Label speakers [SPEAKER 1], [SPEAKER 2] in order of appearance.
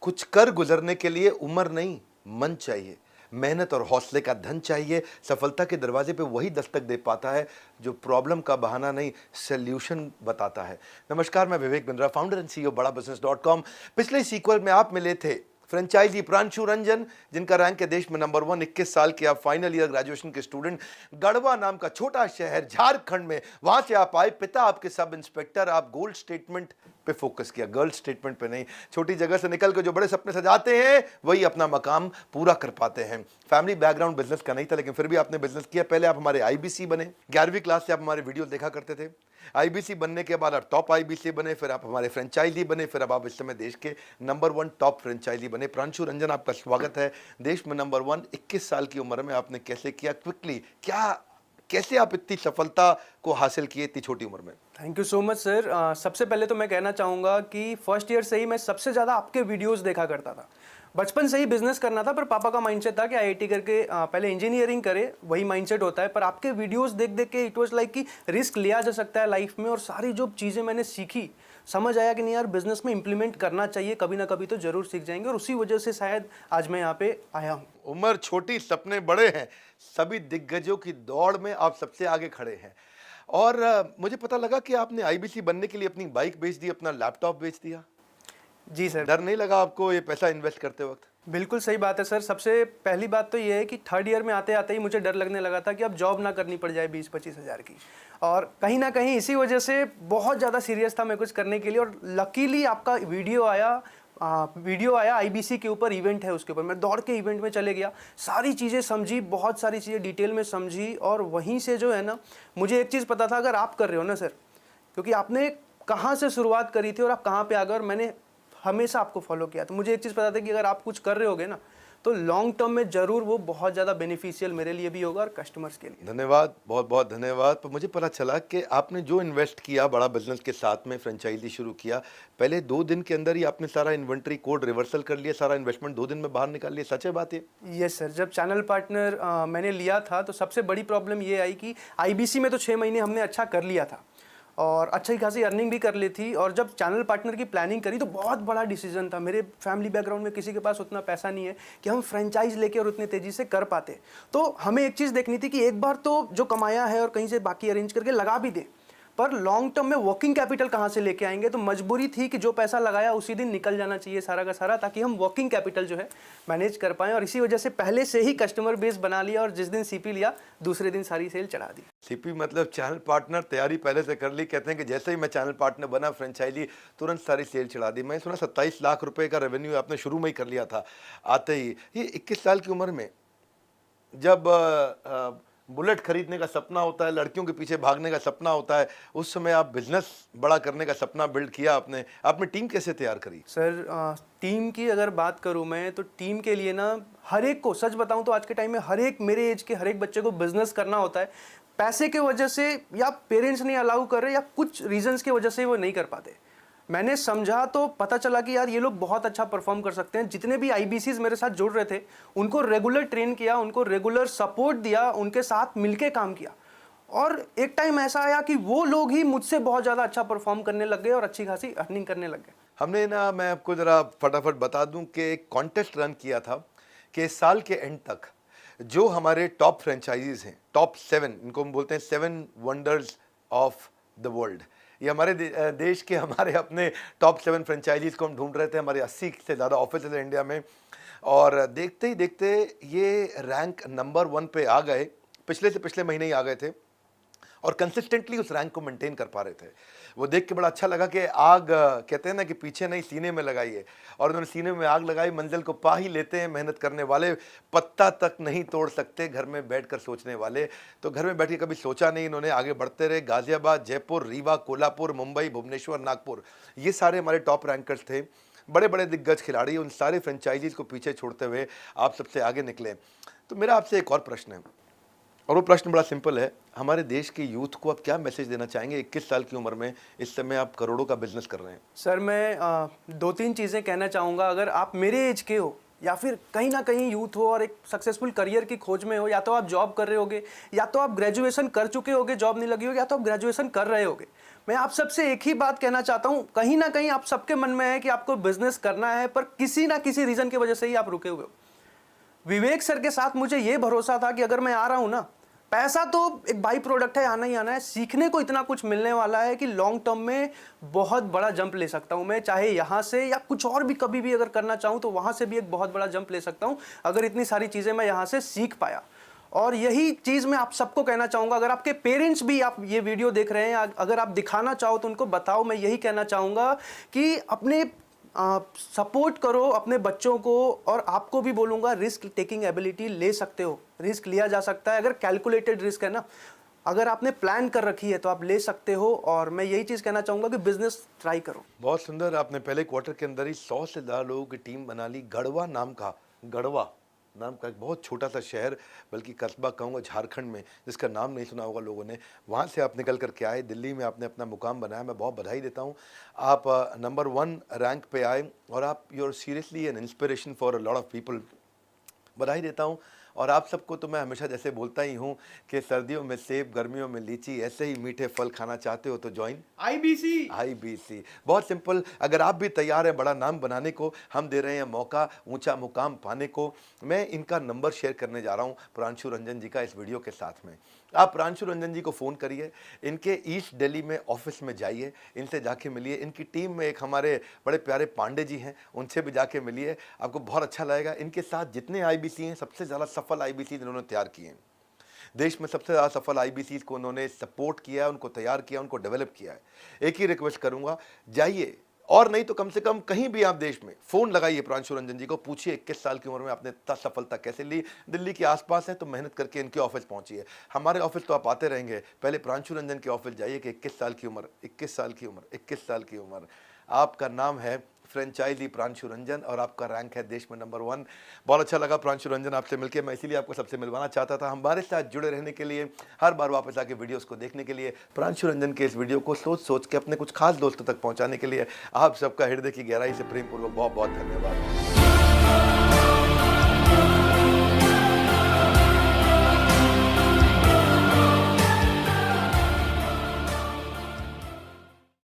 [SPEAKER 1] कुछ कर गुजरने के लिए उम्र नहीं, मन चाहिए। मेहनत और हौसले का धन चाहिए। सफलता के दरवाजे पे वही दस्तक दे पाता है जो प्रॉब्लम का बहाना नहीं, सॉल्यूशन बताता है। नमस्कार, मैं Vivek Bindra, founder and CEO बड़ा बिजनेस.com। पिछले सीक्वल में आप मिले थे फ्रेंचाइजी प्रांशु रंजन, जिनका रैंक है देश में नंबर 1। 21 साल के आप फाइनल ईयर ग्रेजुएशन के स्टूडेंट। गढ़वा नाम का छोटा शहर झारखंड में, वहां से आप आए। पिता आपके सब इंस्पेक्टर। आप गोल्ड स्टेटमेंट पे फोकस किया, गर्ल स्टेटमेंट पे नहीं। छोटी जगह से निकल के जो बड़े सपने सजाते हैं वही अपना मकाम पूरा कर पाते हैं। फैमिली बैकग्राउंड बिजनेस का नहीं था, लेकिन फिर भी आपने बिजनेस किया। पहले आप हमारे आईबीसी बने, 11वीं क्लास से आप हमारे वीडियो देखा करते थे। आईबीसी बनने के बाद आप टॉप आईबीसी बने, फिर आप हमारे फ्रेंचाइजी बने, फिर अब आप इस समय देश के नंबर 1 टॉप फ्रेंचाइजी बने। प्रांशु रंजन, आपका स्वागत है देश में नंबर 1। 21 साल की उम्र में आपने कैसे किया, क्विकली कैसे आप इतनी सफलता को हासिल किए इतनी छोटी उम्र में?
[SPEAKER 2] Thank you so much sir. सबसे पहले तो मैं कहना चाहूँगा कि फर्स्ट ईयर से ही मैं सबसे ज़्यादा आपके वीडियोस देखा करता था। बचपन से ही बिजनेस करना था, पर पापा का माइंडसेट था कि आईआईटी करके पहले इंजीनियरिंग करे, वही माइंडसेट होता है। पर आपके वीडियोस देख देख के इट वाज लाइक कि रिस्क लिया जा सकता है लाइफ में, और सारी जो चीज़ें मैंने सीखी, समझ आया कि नहीं यार, बिजनेस में इंप्लीमेंट करना चाहिए, कभी ना कभी तो जरूर सीख जाएंगे। और उसी वजह से शायद आज मैं यहाँ पे आया हूँ।
[SPEAKER 1] उम्र छोटी, सपने बड़े हैं। सभी दिग्गजों की दौड़ में आप सबसे आगे खड़े हैं। और मुझे पता लगा कि आपने आईबीसी बनने के लिए अपनी बाइक बेच दी, अपना लैपटॉप बेच दिया।
[SPEAKER 2] जी सर।
[SPEAKER 1] डर नहीं लगा आपको ये पैसा इन्वेस्ट करते वक्त?
[SPEAKER 2] बिल्कुल सही बात है सर। सबसे पहली बात तो ये है कि थर्ड ईयर में आते आते ही मुझे डर लगने लगा था कि अब जॉब ना करनी पड़ जाए 20-25 हज़ार की। और कहीं ना कहीं इसी वजह से बहुत ज़्यादा सीरियस था मैं कुछ करने के लिए। और लकीली आपका वीडियो आया आईबीसी के ऊपर, इवेंट है उसके ऊपर। मैं दौड़ के इवेंट में चले गया, सारी चीज़ें समझी, बहुत सारी चीज़ें डिटेल में समझी। और वहीं से जो है ना, मुझे एक चीज़ पता था, अगर आप कर रहे हो ना सर, क्योंकि आपने कहाँ से शुरुआत करी थी और आप कहाँ पे आ गए, और मैंने हमेशा आपको फॉलो किया, तो मुझे एक चीज़ पता था कि अगर आप कुछ कर रहे होगे ना, तो लॉन्ग टर्म में ज़रूर वो बहुत ज़्यादा बेनिफिशियल मेरे लिए भी होगा और कस्टमर्स के लिए।
[SPEAKER 1] धन्यवाद, बहुत बहुत धन्यवाद। पर मुझे पता चला कि आपने जो इन्वेस्ट किया बड़ा बिजनेस के साथ में, फ्रेंचाइजी शुरू किया, पहले 2 दिन के अंदर ही आपने सारा इन्वेंट्री कोड रिवर्सल कर लिया, सारा इन्वेस्टमेंट 2 दिन में बाहर निकाल लिया। सच है बात ये?
[SPEAKER 2] Yes sir. जब चैनल पार्टनर मैंने लिया था, तो सबसे बड़ी प्रॉब्लम ये आई कि आईबीसी में तो 6 महीने हमने अच्छा कर लिया था और अच्छी खासी अर्निंग भी कर ली थी। और जब चैनल पार्टनर की प्लानिंग करी तो बहुत बड़ा डिसीजन था। मेरे फैमिली बैकग्राउंड में किसी के पास उतना पैसा नहीं है कि हम फ्रेंचाइज लेके और उतने तेज़ी से कर पाते। तो हमें एक चीज़ देखनी थी कि एक बार तो जो कमाया है और कहीं से बाकी अरेंज करके लगा भी दें, पर लॉन्ग टर्म में वर्किंग कैपिटल कहाँ से लेके आएंगे। तो मजबूरी थी कि जो पैसा लगाया उसी दिन निकल जाना चाहिए सारा का सारा, ताकि हम वर्किंग कैपिटल जो है मैनेज कर पाएं। और इसी वजह से पहले से ही कस्टमर बेस बना लिया, और जिस दिन सीपी लिया दूसरे दिन सारी सेल चढ़ा दी।
[SPEAKER 1] सीपी मतलब चैनल पार्टनर, तैयारी पहले से कर ली। कहते हैं कि जैसे ही मैं चैनल पार्टनर बना, फ्रेंचाइजी तुरंत सारी सेल चढ़ा दी। मैं सुना 27 लाख रुपए का रेवेन्यू आपने शुरू में ही कर लिया था आते ही। ये 21 साल की उम्र में जब बुलेट खरीदने का सपना होता है, लड़कियों के पीछे भागने का सपना होता है, उस समय आप बिजनेस बड़ा करने का सपना बिल्ड किया आपने टीम कैसे तैयार करी?
[SPEAKER 2] सर, टीम की अगर बात करूं मैं, तो टीम के लिए ना, हर एक को सच बताऊं तो आज के टाइम में हर एक, मेरे एज के हर एक बच्चे को बिजनेस करना होता है। पैसे के वजह से, या पेरेंट्स नहीं अलाउ कर रहे, या कुछ रीजंस की वजह से वो नहीं कर पाते। मैंने समझा तो पता चला कि यार ये लोग बहुत अच्छा परफॉर्म कर सकते हैं। जितने भी आईबीसीज मेरे साथ जुड़ रहे थे, उनको रेगुलर ट्रेन किया, उनको रेगुलर सपोर्ट दिया, उनके साथ मिलके काम किया। और एक टाइम ऐसा आया कि वो लोग ही मुझसे बहुत ज़्यादा अच्छा परफॉर्म करने लग गए और अच्छी खासी अर्निंग करने लग गए।
[SPEAKER 1] हमने ना, मैं आपको ज़रा फटाफट बता दूं कि एक कॉन्टेस्ट रन किया था कि साल के एंड तक जो हमारे टॉप फ्रेंचाइजीज हैं, टॉप 7, इनको हम बोलते हैं 7 वंडर्स ऑफ द वर्ल्ड। ये हमारे देश के, हमारे अपने टॉप 7 फ्रेंचाइजीज को हम ढूंढ रहे थे। हमारे 80 से ज़्यादा ऑफिस है इंडिया में, और देखते ही देखते ये रैंक नंबर 1 पे आ गए। पिछले से पिछले महीने ही आ गए थे और कंसिस्टेंटली उस रैंक को मेंटेन कर पा रहे थे। वो देख के बड़ा अच्छा लगा कि आग, कहते हैं ना कि पीछे नहीं सीने में लगाइए, और उन्होंने सीने में आग लगाई। मंजिल को पा ही लेते हैं मेहनत करने वाले, पत्ता तक नहीं तोड़ सकते घर में बैठकर सोचने वाले। तो घर में बैठ के कभी सोचा नहीं, इन्होंने आगे बढ़ते रहे। गाजियाबाद, जयपुर, रीवा, कोल्हापुर, मुंबई, भुवनेश्वर, नागपुर, ये सारे हमारे टॉप रैंकर्स थे। बड़े बड़े दिग्गज खिलाड़ी, उन सारे फ्रेंचाइजीज को पीछे छोड़ते हुए आप सबसे आगे निकले। तो मेरा आपसे एक और प्रश्न है, और वो प्रश्न बड़ा सिंपल है। हमारे देश के यूथ को आप क्या मैसेज देना चाहेंगे? 21 साल की उम्र में इस समय आप करोड़ों का बिजनेस कर रहे हैं।
[SPEAKER 2] सर, मैं 2-3 चीज़ें कहना चाहूँगा। अगर आप मेरे एज के हो या फिर कहीं ना कहीं यूथ हो और एक सक्सेसफुल करियर की खोज में हो, या तो आप जॉब कर रहे होगे, या तो आप ग्रेजुएशन कर चुके होगे, जॉब नहीं लगी होगी, या तो आप ग्रेजुएशन कर रहे होगे, मैं आप सबसे एक ही बात कहना चाहता हूं, कहीं ना कहीं आप सबके मन में है कि आपको बिजनेस करना है, पर किसी ना किसी रीजन की वजह से ही आप रुके हुए हो। विवेक सर के साथ मुझे ये भरोसा था कि अगर मैं आ रहा हूं ना, पैसा तो एक बाई प्रोडक्ट है, आना ही आना है, सीखने को इतना कुछ मिलने वाला है कि लॉन्ग टर्म में बहुत बड़ा जंप ले सकता हूं मैं, चाहे यहां से या कुछ और भी कभी भी अगर करना चाहूं तो वहां से भी एक बहुत बड़ा जंप ले सकता हूं, अगर इतनी सारी चीजें मैं यहां से सीख पाया। और यही चीज मैं आप सबको कहना चाहूंगा, अगर आपके पेरेंट्स भी आप ये वीडियो देख रहे हैं, अगर आप दिखाना चाहो तो उनको बताओ, मैं यही कहना चाहूंगा कि अपने सपोर्ट करो अपने बच्चों को, और आपको भी बोलूँगा रिस्क टेकिंग एबिलिटी ले सकते हो, रिस्क लिया जा सकता है, अगर कैलकुलेटेड रिस्क है ना, अगर आपने प्लान कर रखी है तो आप ले सकते हो। और मैं यही चीज़ कहना चाहूँगा कि बिजनेस ट्राई करो।
[SPEAKER 1] बहुत सुंदर, आपने पहले क्वार्टर के अंदर ही 100 से ज़्यादा लोगों की टीम बना ली। गढ़वा नाम का एक बहुत छोटा सा शहर, बल्कि कस्बा कहूँगा झारखंड में, जिसका नाम नहीं सुना होगा लोगों ने, वहाँ से आप निकल करके आए, दिल्ली में आपने अपना मुकाम बनाया। मैं बहुत बधाई देता हूँ, आप नंबर 1 रैंक पे आए और आप you are seriously an inspiration for a lot of people. बधाई देता हूँ। और आप सबको तो मैं हमेशा जैसे बोलता ही हूँ कि सर्दियों में सेब, गर्मियों में लीची, ऐसे ही मीठे फल खाना चाहते हो तो ज्वाइन IBC। बहुत सिंपल। अगर आप भी तैयार हैं बड़ा नाम बनाने को, हम दे रहे हैं मौका ऊंचा मुकाम पाने को। मैं इनका नंबर शेयर करने जा रहा हूँ प्रांशु रंजन जी का इस वीडियो के साथ में। आप प्रांशु रंजन जी को फ़ोन करिए, इनके ईस्ट दिल्ली में ऑफिस में जाइए, इनसे जाके मिलिए। इनकी टीम में एक हमारे बड़े प्यारे पांडे जी हैं, उनसे भी जाके मिलिए, आपको बहुत अच्छा लगेगा। इनके साथ जितने IBC हैं, सबसे ज़्यादा सफल IBC इन्होंने तैयार किए हैं। देश में सबसे ज़्यादा सफल IBC को उन्होंने सपोर्ट किया, उनको तैयार किया, उनको डेवलप किया है। एक ही रिक्वेस्ट करूँगा, जाइए, और नहीं तो कम से कम कहीं भी आप देश में फ़ोन लगाइए प्रांशु रंजन जी को, पूछिए 21 साल की उम्र में आपने इतना सफलता कैसे ली। दिल्ली के आसपास है तो मेहनत करके इनके ऑफिस पहुंचिए। हमारे ऑफिस तो आप आते रहेंगे, पहले प्रांशु रंजन के ऑफिस जाइए कि 21 साल की उम्र, 21 साल की उम्र, 21 साल की उम्र। आपका नाम है फ्रेंचाइजी प्रांशु रंजन और आपका रैंक है देश में नंबर 1। बहुत अच्छा लगा प्रांशु रंजन आपसे मिलकर, मैं इसीलिए आपको सबसे मिलवाना चाहता था। हमारे साथ जुड़े रहने के लिए, हर बार वापस आके वीडियोस को देखने के लिए, प्रांशु रंजन के इस वीडियो को सोच सोच के अपने कुछ खास दोस्तों तक पहुंचाने के लिए आप सबका हृदय की गहराई से प्रेमपूर्वक बहुत बहुत धन्यवाद।